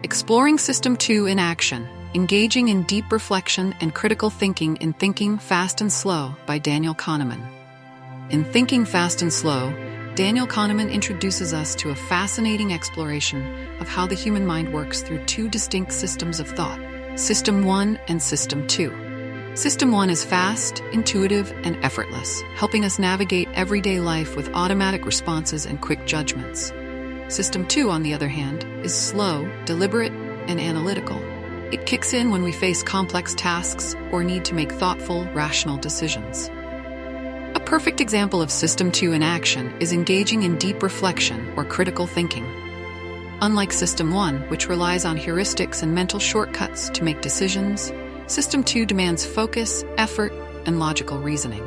Exploring System 2 in Action, Engaging in Deep Reflection and Critical Thinking in Thinking Fast and Slow by Daniel Kahneman. In Thinking Fast and Slow, Daniel Kahneman introduces us to a fascinating exploration of how the human mind works through two distinct systems of thought, System 1 and System 2. System 1 is fast, intuitive, and effortless, helping us navigate everyday life with automatic responses and quick judgments. System 2, on the other hand, is slow, deliberate, and analytical. It kicks in when we face complex tasks or need to make thoughtful, rational decisions. A perfect example of System 2 in action is engaging in deep reflection or critical thinking. Unlike System 1, which relies on heuristics and mental shortcuts to make decisions, System 2 demands focus, effort, and logical reasoning.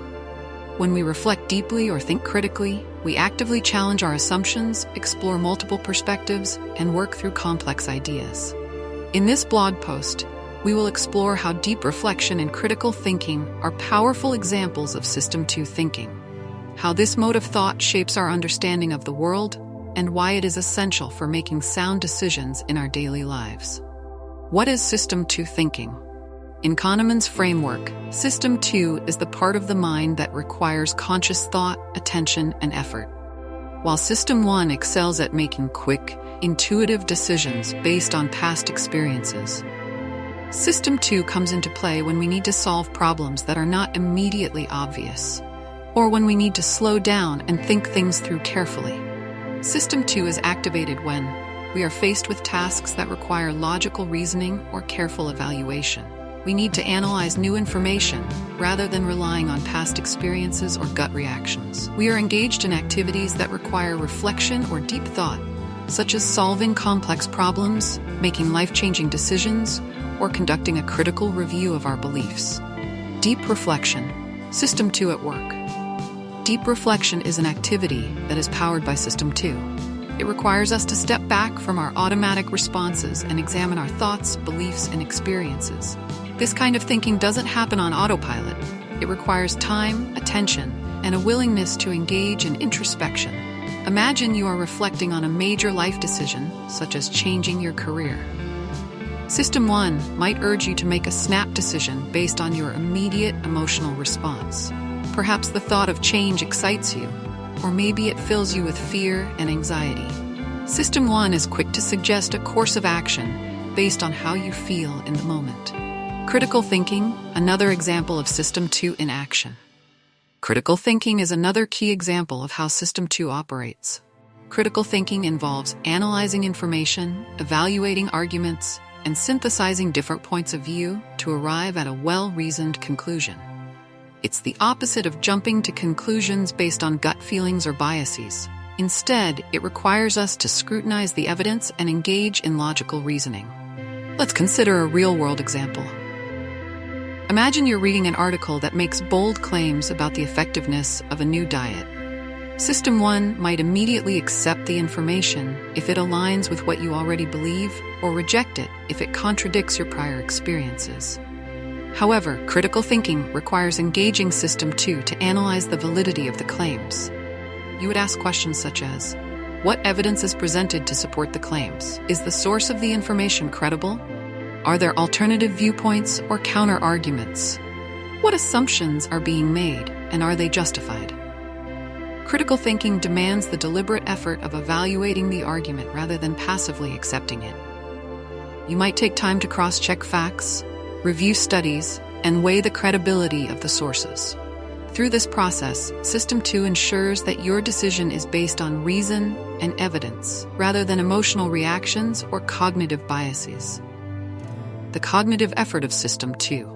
When we reflect deeply or think critically, we actively challenge our assumptions, explore multiple perspectives, and work through complex ideas. In this blog post, we will explore how deep reflection and critical thinking are powerful examples of System 2 thinking, how this mode of thought shapes our understanding of the world, and why it is essential for making sound decisions in our daily lives. What is System 2 thinking? In Kahneman's framework, System 2 is the part of the mind that requires conscious thought, attention, and effort. While System 1 excels at making quick, intuitive decisions based on past experiences, System 2 comes into play when we need to solve problems that are not immediately obvious, or when we need to slow down and think things through carefully. System 2 is activated when we are faced with tasks that require logical reasoning or careful evaluation. We need to analyze new information rather than relying on past experiences or gut reactions. We are engaged in activities that require reflection or deep thought, such as solving complex problems, making life-changing decisions, or conducting a critical review of our beliefs. Deep reflection, System 2 at work. Deep reflection is an activity that is powered by System 2. It requires us to step back from our automatic responses and examine our thoughts, beliefs, and experiences. This kind of thinking doesn't happen on autopilot. It requires time, attention, and a willingness to engage in introspection. Imagine you are reflecting on a major life decision, such as changing your career. System 1 might urge you to make a snap decision based on your immediate emotional response. Perhaps the thought of change excites you, or maybe it fills you with fear and anxiety. System 1 is quick to suggest a course of action based on how you feel in the moment. Critical thinking, another example of System 2 in action. Critical thinking is another key example of how System 2 operates. Critical thinking involves analyzing information, evaluating arguments, and synthesizing different points of view to arrive at a well-reasoned conclusion. It's the opposite of jumping to conclusions based on gut feelings or biases. Instead, it requires us to scrutinize the evidence and engage in logical reasoning. Let's consider a real-world example. Imagine you're reading an article that makes bold claims about the effectiveness of a new diet. System 1 might immediately accept the information if it aligns with what you already believe, or reject it if it contradicts your prior experiences. However, critical thinking requires engaging System 2 to analyze the validity of the claims. You would ask questions such as, what evidence is presented to support the claims? Is the source of the information credible? Are there alternative viewpoints or counter-arguments? What assumptions are being made, and are they justified? Critical thinking demands the deliberate effort of evaluating the argument rather than passively accepting it. You might take time to cross-check facts, review studies, and weigh the credibility of the sources. Through this process, System 2 ensures that your decision is based on reason and evidence, rather than emotional reactions or cognitive biases. The cognitive effort of System 2.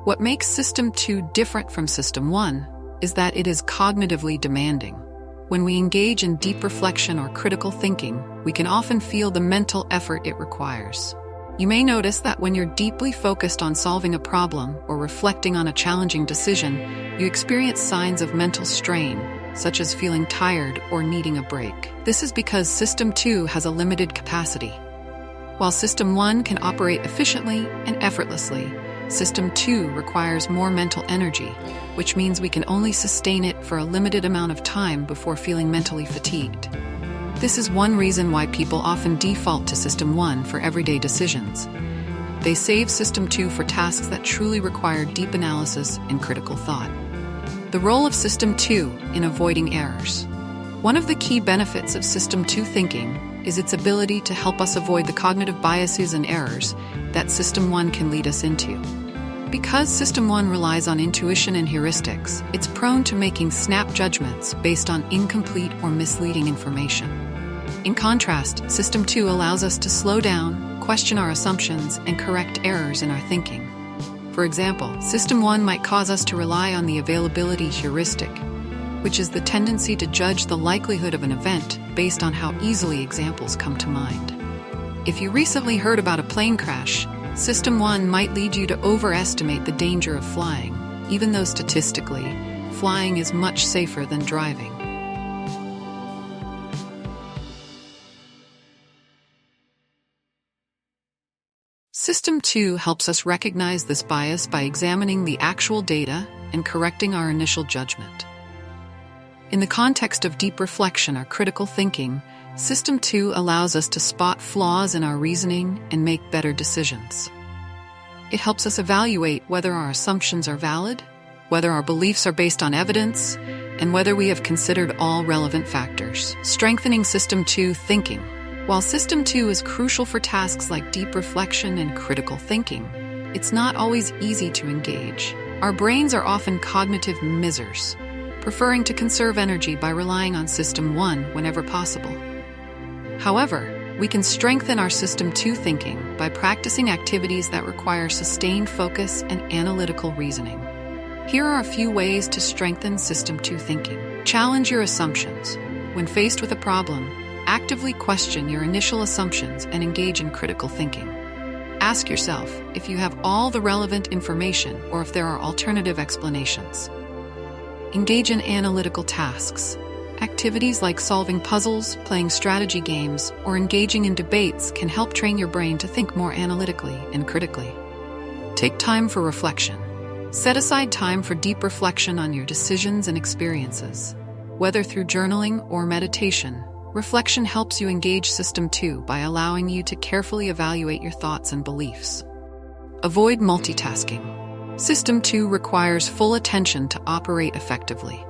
What makes System 2 different from System 1 is that it is cognitively demanding. When we engage in deep reflection or critical thinking, we can often feel the mental effort it requires. You may notice that when you're deeply focused on solving a problem or reflecting on a challenging decision, you experience signs of mental strain, such as feeling tired or needing a break. This is because System 2 has a limited capacity. While System 1 can operate efficiently and effortlessly, System 2 requires more mental energy, which means we can only sustain it for a limited amount of time before feeling mentally fatigued. This is one reason why people often default to System 1 for everyday decisions. They save System 2 for tasks that truly require deep analysis and critical thought. The role of System 2 in avoiding errors. One of the key benefits of System 2 thinking is its ability to help us avoid the cognitive biases and errors that System 1 can lead us into. Because System 1 relies on intuition and heuristics, it's prone to making snap judgments based on incomplete or misleading information. In contrast, System 2 allows us to slow down, question our assumptions, and correct errors in our thinking. For example, System 1 might cause us to rely on the availability heuristic, which is the tendency to judge the likelihood of an event based on how easily examples come to mind. If you recently heard about a plane crash, System 1 might lead you to overestimate the danger of flying, even though statistically, flying is much safer than driving. System 2 helps us recognize this bias by examining the actual data and correcting our initial judgment. In the context of deep reflection or critical thinking, System 2 allows us to spot flaws in our reasoning and make better decisions. It helps us evaluate whether our assumptions are valid, whether our beliefs are based on evidence, and whether we have considered all relevant factors. Strengthening System 2 thinking. While System 2 is crucial for tasks like deep reflection and critical thinking, it's not always easy to engage. Our brains are often cognitive misers, preferring to conserve energy by relying on System 1 whenever possible. However, we can strengthen our System 2 thinking by practicing activities that require sustained focus and analytical reasoning. Here are a few ways to strengthen System 2 thinking. Challenge your assumptions. When faced with a problem, actively question your initial assumptions and engage in critical thinking. Ask yourself if you have all the relevant information or if there are alternative explanations. Engage in analytical tasks. Activities like solving puzzles, playing strategy games, or engaging in debates can help train your brain to think more analytically and critically. Take time for reflection. Set aside time for deep reflection on your decisions and experiences. Whether through journaling or meditation, reflection helps you engage System 2 by allowing you to carefully evaluate your thoughts and beliefs. Avoid multitasking. System 2 requires full attention to operate effectively.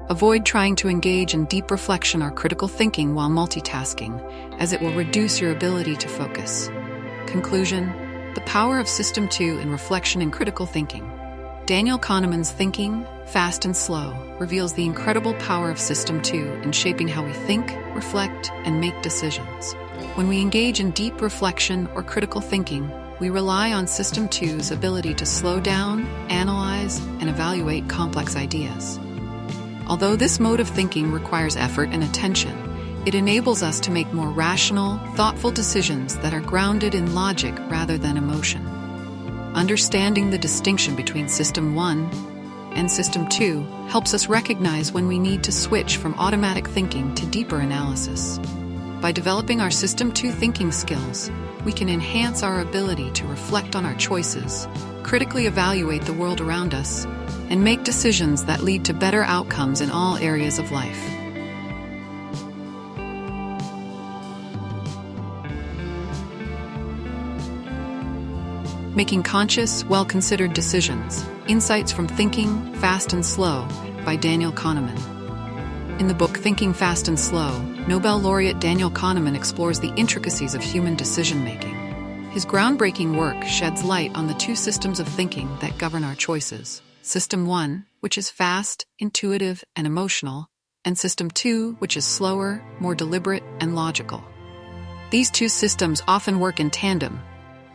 Avoid trying to engage in deep reflection or critical thinking while multitasking, as it will reduce your ability to focus. Conclusion: the power of System 2 in reflection and critical thinking. Daniel Kahneman's Thinking, Fast and Slow reveals the incredible power of System 2 in shaping how we think, reflect, and make decisions. When we engage in deep reflection or critical thinking, we rely on System 2's ability to slow down, analyze, and evaluate complex ideas. Although this mode of thinking requires effort and attention, it enables us to make more rational, thoughtful decisions that are grounded in logic rather than emotion. Understanding the distinction between System 1 and System 2 helps us recognize when we need to switch from automatic thinking to deeper analysis. By developing our System 2 thinking skills, we can enhance our ability to reflect on our choices, critically evaluate the world around us, and make decisions that lead to better outcomes in all areas of life. Making Conscious, Well-Considered Decisions. Insights from Thinking, Fast and Slow by Daniel Kahneman. In the book Thinking Fast and Slow, Nobel laureate Daniel Kahneman explores the intricacies of human decision-making. His groundbreaking work sheds light on the two systems of thinking that govern our choices. System 1, which is fast, intuitive, and emotional, and System 2, which is slower, more deliberate, and logical. These two systems often work in tandem,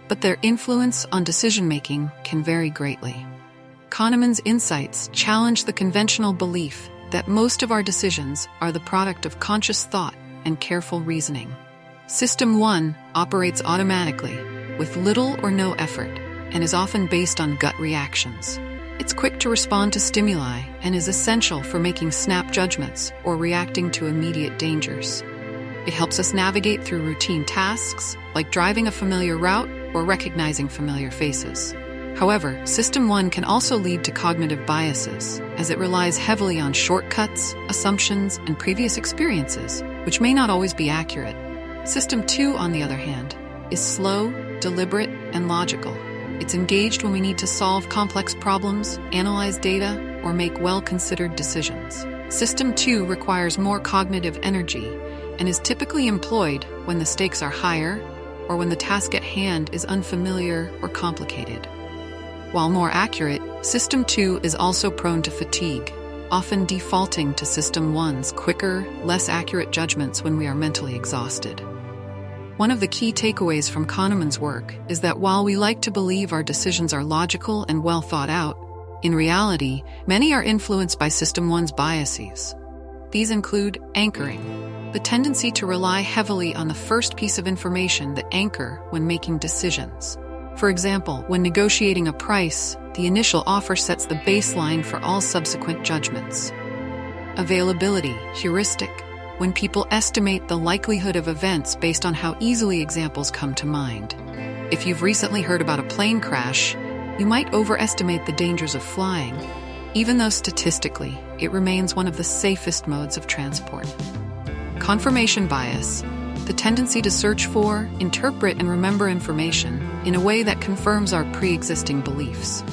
but their influence on decision-making can vary greatly. Kahneman's insights challenge the conventional belief that most of our decisions are the product of conscious thought and careful reasoning. System 1 operates automatically, with little or no effort, and is often based on gut reactions. It's quick to respond to stimuli and is essential for making snap judgments or reacting to immediate dangers. It helps us navigate through routine tasks, like driving a familiar route or recognizing familiar faces. However, System 1 can also lead to cognitive biases, as it relies heavily on shortcuts, assumptions, and previous experiences, which may not always be accurate. System 2, on the other hand, is slow, deliberate, and logical. It's engaged when we need to solve complex problems, analyze data, or make well-considered decisions. System 2 requires more cognitive energy and is typically employed when the stakes are higher or when the task at hand is unfamiliar or complicated. While more accurate, System 2 is also prone to fatigue, often defaulting to System 1's quicker, less accurate judgments when we are mentally exhausted. One of the key takeaways from Kahneman's work is that while we like to believe our decisions are logical and well thought out, in reality, many are influenced by System 1's biases. These include anchoring, the tendency to rely heavily on the first piece of information that anchor when making decisions. For example, when negotiating a price, the initial offer sets the baseline for all subsequent judgments. Availability, heuristic, when people estimate the likelihood of events based on how easily examples come to mind. If you've recently heard about a plane crash, you might overestimate the dangers of flying, even though statistically, it remains one of the safest modes of transport. Confirmation bias, the tendency to search for, interpret, and remember information in a way that confirms our pre-existing beliefs.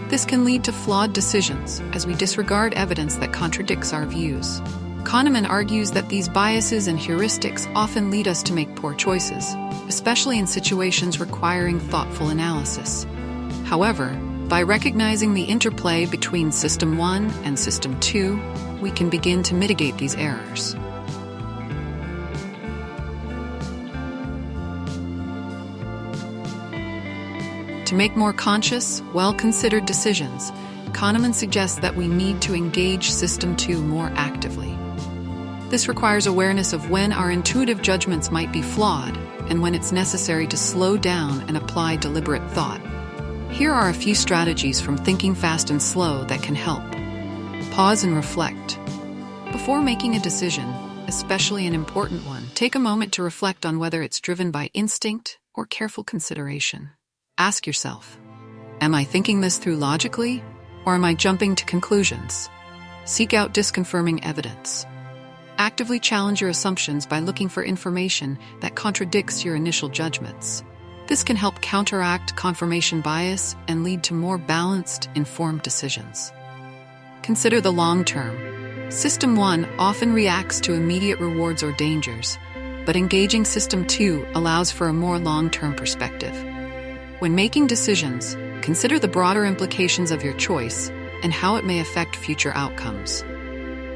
This can lead to flawed decisions as we disregard evidence that contradicts our views. Kahneman argues that these biases and heuristics often lead us to make poor choices, especially in situations requiring thoughtful analysis. However, by recognizing the interplay between System 1 and System 2, we can begin to mitigate these errors. To make more conscious, well-considered decisions, Kahneman suggests that we need to engage System 2 more actively. This requires awareness of when our intuitive judgments might be flawed and when it's necessary to slow down and apply deliberate thought. Here are a few strategies from Thinking Fast and Slow that can help. Pause and reflect. Before making a decision, especially an important one, take a moment to reflect on whether it's driven by instinct or careful consideration. Ask yourself, am I thinking this through logically, or am I jumping to conclusions? Seek out disconfirming evidence. Actively challenge your assumptions by looking for information that contradicts your initial judgments. This can help counteract confirmation bias and lead to more balanced, informed decisions. Consider the long term. System 1 often reacts to immediate rewards or dangers, but engaging System 2 allows for a more long-term perspective. When making decisions, consider the broader implications of your choice and how it may affect future outcomes.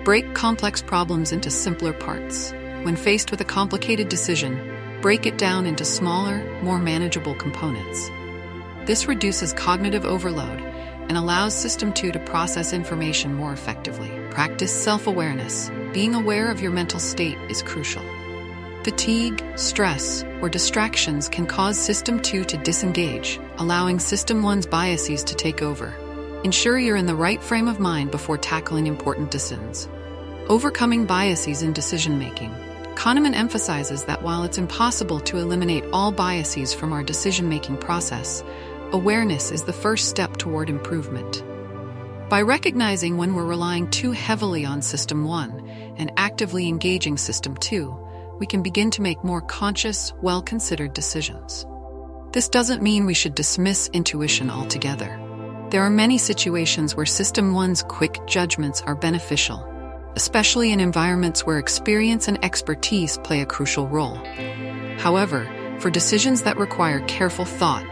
Break complex problems into simpler parts. When faced with a complicated decision, break it down into smaller, more manageable components. This reduces cognitive overload and allows System 2 to process information more effectively. Practice self-awareness. Being aware of your mental state is crucial. Fatigue, stress, or distractions can cause System 2 to disengage, allowing System 1's biases to take over. Ensure you're in the right frame of mind before tackling important decisions. Overcoming biases in decision-making. Kahneman emphasizes that while it's impossible to eliminate all biases from our decision-making process, awareness is the first step toward improvement. By recognizing when we're relying too heavily on System 1 and actively engaging System 2, we can begin to make more conscious, well-considered decisions. This doesn't mean we should dismiss intuition altogether. There are many situations where System 1's quick judgments are beneficial, especially in environments where experience and expertise play a crucial role. However, for decisions that require careful thought,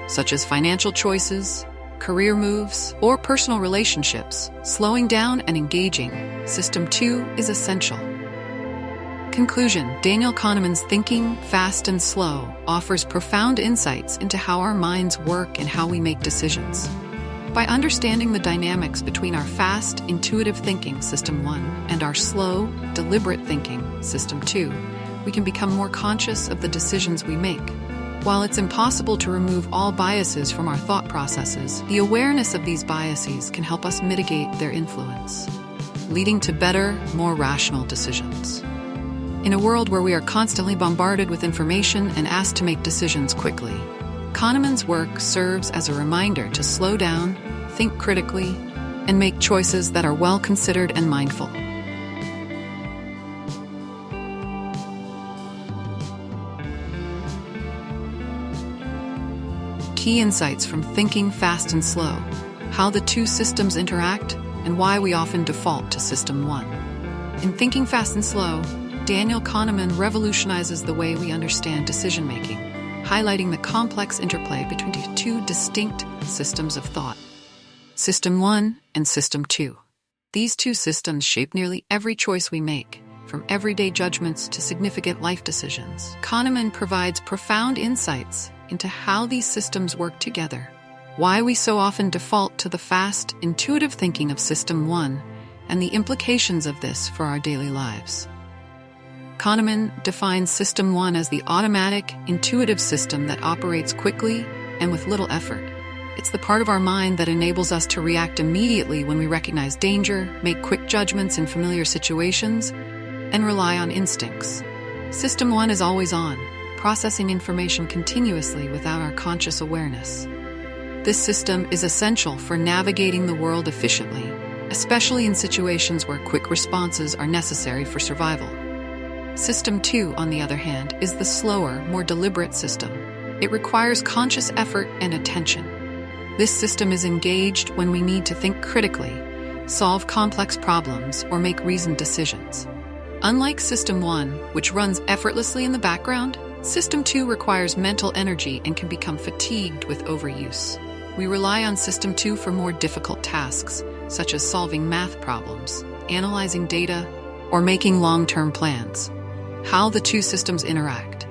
such as financial choices, career moves, or personal relationships, slowing down and engaging System 2 is essential. Conclusion: Daniel Kahneman's Thinking Fast and Slow offers profound insights into how our minds work and how we make decisions. By understanding the dynamics between our fast, intuitive thinking, System 1, and our slow, deliberate thinking, System 2, we can become more conscious of the decisions we make. While it's impossible to remove all biases from our thought processes, the awareness of these biases can help us mitigate their influence, leading to better, more rational decisions. In a world where we are constantly bombarded with information and asked to make decisions quickly, Kahneman's work serves as a reminder to slow down, think critically, and make choices that are well considered and mindful. Key insights from Thinking Fast and Slow: how the two systems interact and why we often default to System 1. In Thinking Fast and Slow, Daniel Kahneman revolutionizes the way we understand decision-making, highlighting the complex interplay between two distinct systems of thought: System 1 and System 2. These two systems shape nearly every choice we make, from everyday judgments to significant life decisions. Kahneman provides profound insights into how these systems work together, why we so often default to the fast, intuitive thinking of System 1, and the implications of this for our daily lives. Kahneman defines System 1 as the automatic, intuitive system that operates quickly and with little effort. It's the part of our mind that enables us to react immediately when we recognize danger, make quick judgments in familiar situations, and rely on instincts. System 1 is always on, processing information continuously without our conscious awareness. This system is essential for navigating the world efficiently, especially in situations where quick responses are necessary for survival. System 2, on the other hand, is the slower, more deliberate system. It requires conscious effort and attention. This system is engaged when we need to think critically, solve complex problems, or make reasoned decisions. Unlike System 1, which runs effortlessly in the background, System 2 requires mental energy and can become fatigued with overuse. We rely on System 2 for more difficult tasks, such as solving math problems, analyzing data, or making long-term plans. How the two systems interact.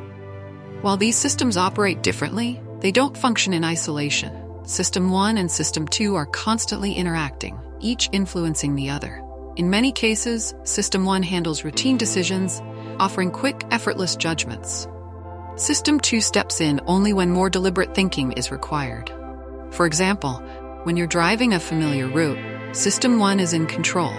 While these systems operate differently, they don't function in isolation. System 1 and System 2 are constantly interacting, each influencing the other. In many cases, System 1 handles routine decisions, offering quick, effortless judgments. System 2 steps in only when more deliberate thinking is required. For example, when you're driving a familiar route, System 1 is in control.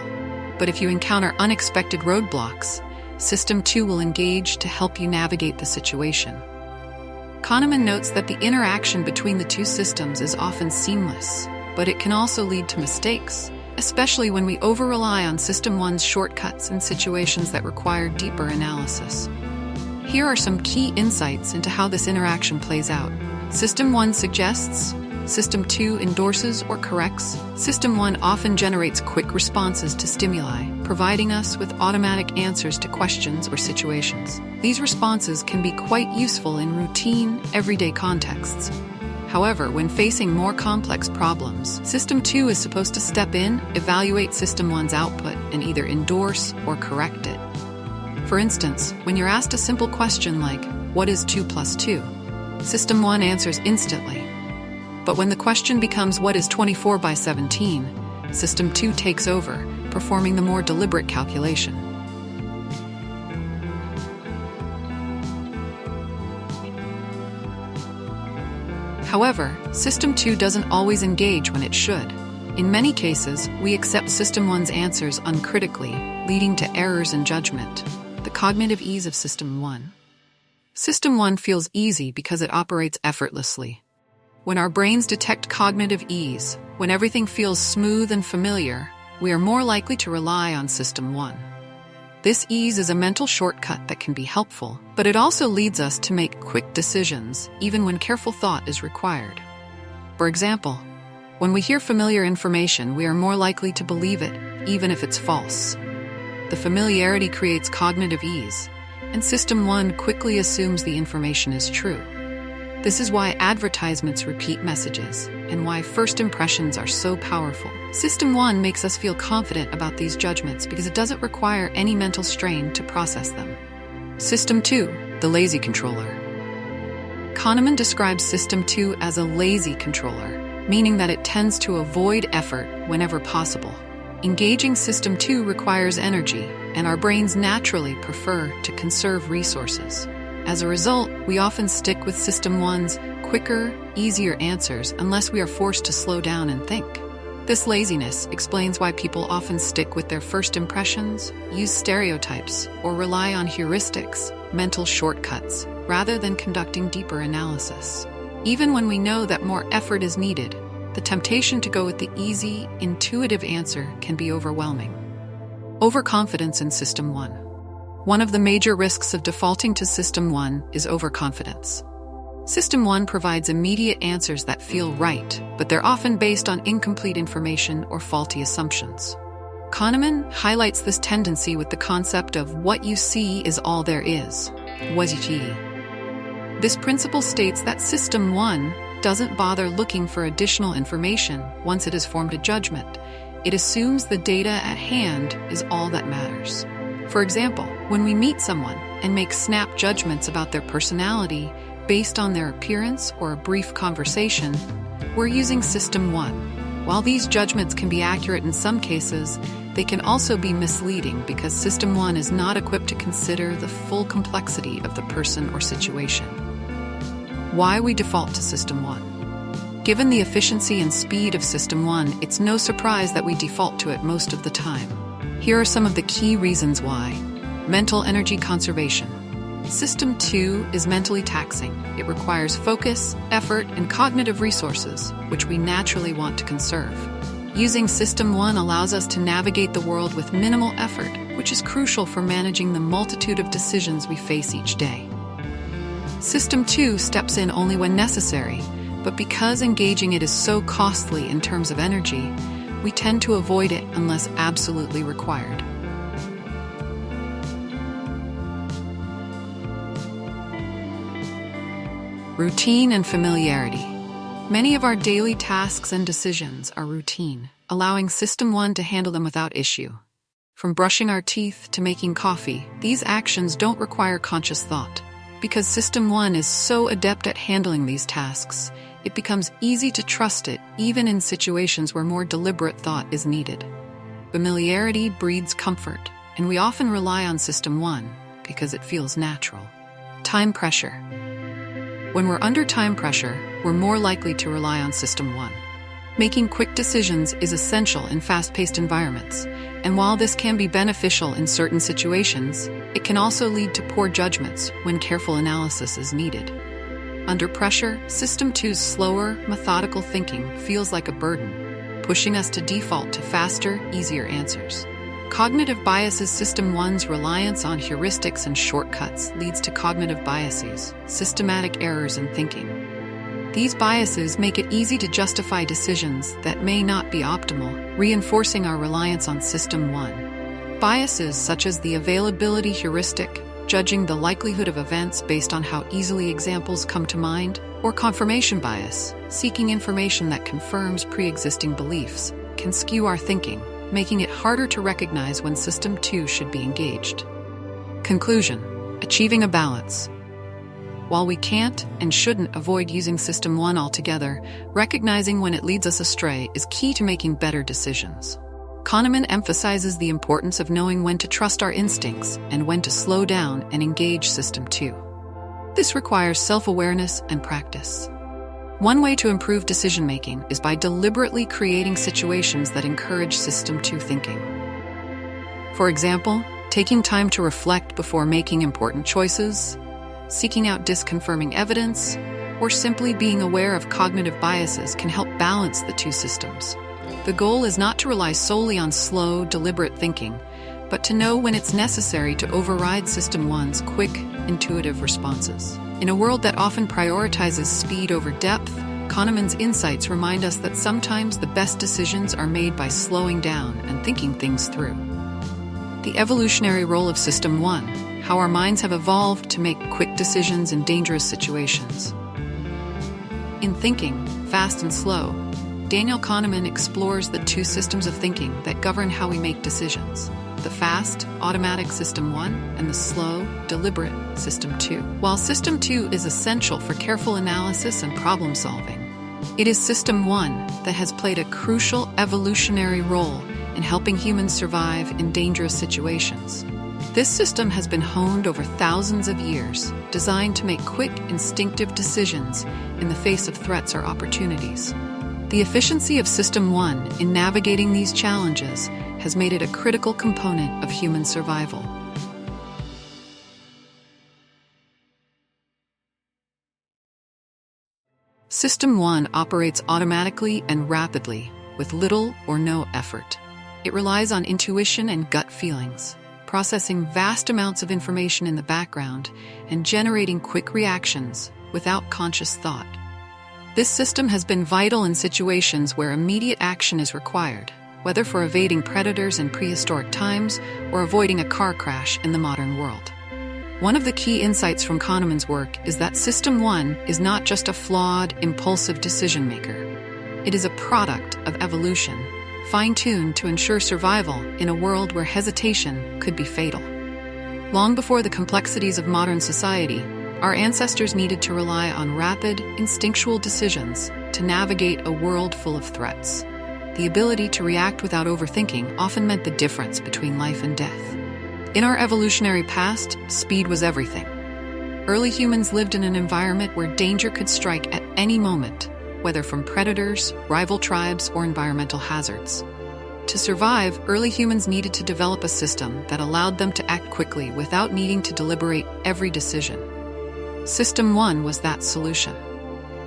But if you encounter unexpected roadblocks, System 2 will engage to help you navigate the situation. Kahneman notes that the interaction between the two systems is often seamless, but it can also lead to mistakes, especially when we over-rely on System 1's shortcuts in situations that require deeper analysis. Here are some key insights into how this interaction plays out. System 1 suggests, System 2 endorses or corrects. System 1 often generates quick responses to stimuli, providing us with automatic answers to questions or situations. These responses can be quite useful in routine, everyday contexts. However, when facing more complex problems, System 2 is supposed to step in, evaluate System 1's output, and either endorse or correct it. For instance, when you're asked a simple question like, "What is 2 plus 2?" System 1 answers instantly. But when the question becomes, "What is 24 by 17?" System 2 takes over, performing the more deliberate calculation. However, System 2 doesn't always engage when it should. In many cases, we accept System 1's answers uncritically, leading to errors in judgment. The cognitive ease of System 1. System 1 feels easy because it operates effortlessly. When our brains detect cognitive ease, when everything feels smooth and familiar, we are more likely to rely on System 1. This ease is a mental shortcut that can be helpful, but it also leads us to make quick decisions, even when careful thought is required. For example, when we hear familiar information, we are more likely to believe it, even if it's false. The familiarity creates cognitive ease, and System 1 quickly assumes the information is true. This is why advertisements repeat messages, and why first impressions are so powerful. System 1 makes us feel confident about these judgments because it doesn't require any mental strain to process them. System 2, the lazy controller. Kahneman describes System 2 as a lazy controller, meaning that it tends to avoid effort whenever possible. Engaging System 2 requires energy, and our brains naturally prefer to conserve resources. As a result, we often stick with System 1's quicker, easier answers unless we are forced to slow down and think. This laziness explains why people often stick with their first impressions, use stereotypes, or rely on heuristics, mental shortcuts, rather than conducting deeper analysis. Even when we know that more effort is needed, the temptation to go with the easy, intuitive answer can be overwhelming. Overconfidence in System 1. One of the major risks of defaulting to System 1 is overconfidence. System 1 provides immediate answers that feel right, but they're often based on incomplete information or faulty assumptions. Kahneman highlights this tendency with the concept of what you see is all there is. This principle states that System 1 doesn't bother looking for additional information once it has formed a judgment. It assumes the data at hand is all that matters. For example, when we meet someone and make snap judgments about their personality based on their appearance or a brief conversation, we're using System 1. While these judgments can be accurate in some cases, they can also be misleading because System 1 is not equipped to consider the full complexity of the person or situation. Why we default to System 1. Given the efficiency and speed of System 1, it's no surprise that we default to it most of the time. Here are some of the key reasons why. Mental energy conservation. System 2 is mentally taxing. It requires focus, effort, and cognitive resources, which we naturally want to conserve. Using System 1 allows us to navigate the world with minimal effort, which is crucial for managing the multitude of decisions we face each day. System 2 steps in only when necessary, but because engaging it is so costly in terms of energy, we tend to avoid it unless absolutely required. Routine and familiarity. Many of our daily tasks and decisions are routine, allowing System 1 to handle them without issue. From brushing our teeth to making coffee, these actions don't require conscious thought. Because System 1 is so adept at handling these tasks, it becomes easy to trust it even in situations where more deliberate thought is needed. Familiarity breeds comfort, and we often rely on System 1 because it feels natural. Time pressure. When we're under time pressure, we're more likely to rely on System 1. Making quick decisions is essential in fast-paced environments, and while this can be beneficial in certain situations, it can also lead to poor judgments when careful analysis is needed. Under pressure, System 2's slower, methodical thinking feels like a burden, pushing us to default to faster, easier answers. Cognitive biases. System 1's reliance on heuristics and shortcuts leads to cognitive biases, systematic errors in thinking. These biases make it easy to justify decisions that may not be optimal, reinforcing our reliance on System 1. Biases such as the availability heuristic, judging the likelihood of events based on how easily examples come to mind, or confirmation bias, seeking information that confirms pre-existing beliefs, can skew our thinking, making it harder to recognize when System 2 should be engaged. Conclusion: achieving a balance. While we can't and shouldn't avoid using System 1 altogether, recognizing when it leads us astray is key to making better decisions. Kahneman emphasizes the importance of knowing when to trust our instincts and when to slow down and engage System 2. This requires self-awareness and practice. One way to improve decision-making is by deliberately creating situations that encourage System 2 thinking. For example, taking time to reflect before making important choices, seeking out disconfirming evidence, or simply being aware of cognitive biases can help balance the two systems. The goal is not to rely solely on slow, deliberate thinking, but to know when it's necessary to override System 1's quick, intuitive responses. In a world that often prioritizes speed over depth, Kahneman's insights remind us that sometimes the best decisions are made by slowing down and thinking things through. The evolutionary role of System 1, how our minds have evolved to make quick decisions in dangerous situations. In Thinking, Fast and Slow, Daniel Kahneman explores the two systems of thinking that govern how we make decisions: the fast, automatic System 1 and the slow, deliberate System 2. While System 2 is essential for careful analysis and problem solving, it is System 1 that has played a crucial evolutionary role in helping humans survive in dangerous situations. This system has been honed over thousands of years, designed to make quick, instinctive decisions in the face of threats or opportunities. The efficiency of System 1 in navigating these challenges has made it a critical component of human survival. System 1 operates automatically and rapidly, with little or no effort. It relies on intuition and gut feelings, processing vast amounts of information in the background and generating quick reactions without conscious thought. This system has been vital in situations where immediate action is required, whether for evading predators in prehistoric times or avoiding a car crash in the modern world. One of the key insights from Kahneman's work is that System 1 is not just a flawed, impulsive decision-maker. It is a product of evolution, fine-tuned to ensure survival in a world where hesitation could be fatal. Long before the complexities of modern society, our ancestors needed to rely on rapid, instinctual decisions to navigate a world full of threats. The ability to react without overthinking often meant the difference between life and death. In our evolutionary past, speed was everything. Early humans lived in an environment where danger could strike at any moment, whether from predators, rival tribes, or environmental hazards. To survive, early humans needed to develop a system that allowed them to act quickly without needing to deliberate every decision. System 1 was that solution.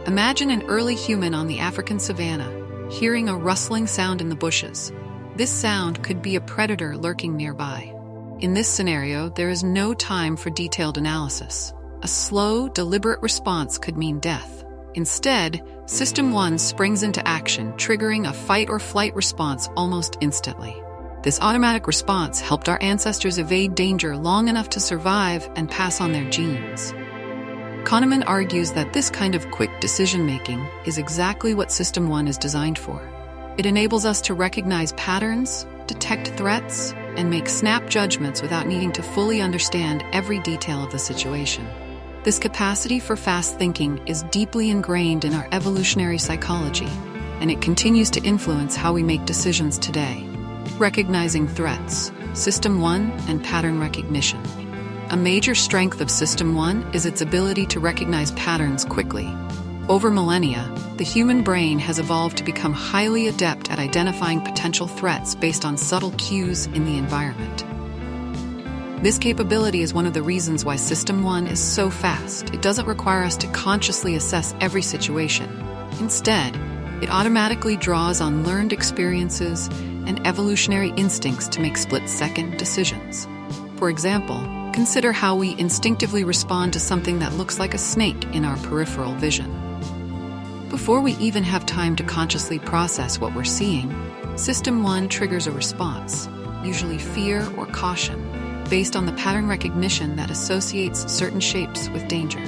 Imagine an early human on the African savanna, hearing a rustling sound in the bushes. This sound could be a predator lurking nearby. In this scenario, there is no time for detailed analysis. A slow, deliberate response could mean death. Instead, System 1 springs into action, triggering a fight-or-flight response almost instantly. This automatic response helped our ancestors evade danger long enough to survive and pass on their genes. Kahneman argues that this kind of quick decision-making is exactly what System 1 is designed for. It enables us to recognize patterns, detect threats, and make snap judgments without needing to fully understand every detail of the situation. This capacity for fast thinking is deeply ingrained in our evolutionary psychology, and it continues to influence how we make decisions today. Recognizing threats, System 1, and pattern recognition. A major strength of System 1 is its ability to recognize patterns quickly. Over millennia, the human brain has evolved to become highly adept at identifying potential threats based on subtle cues in the environment. This capability is one of the reasons why System 1 is so fast. It doesn't require us to consciously assess every situation. Instead, it automatically draws on learned experiences and evolutionary instincts to make split-second decisions. For example, consider how we instinctively respond to something that looks like a snake in our peripheral vision. Before we even have time to consciously process what we're seeing, System 1 triggers a response, usually fear or caution, based on the pattern recognition that associates certain shapes with danger.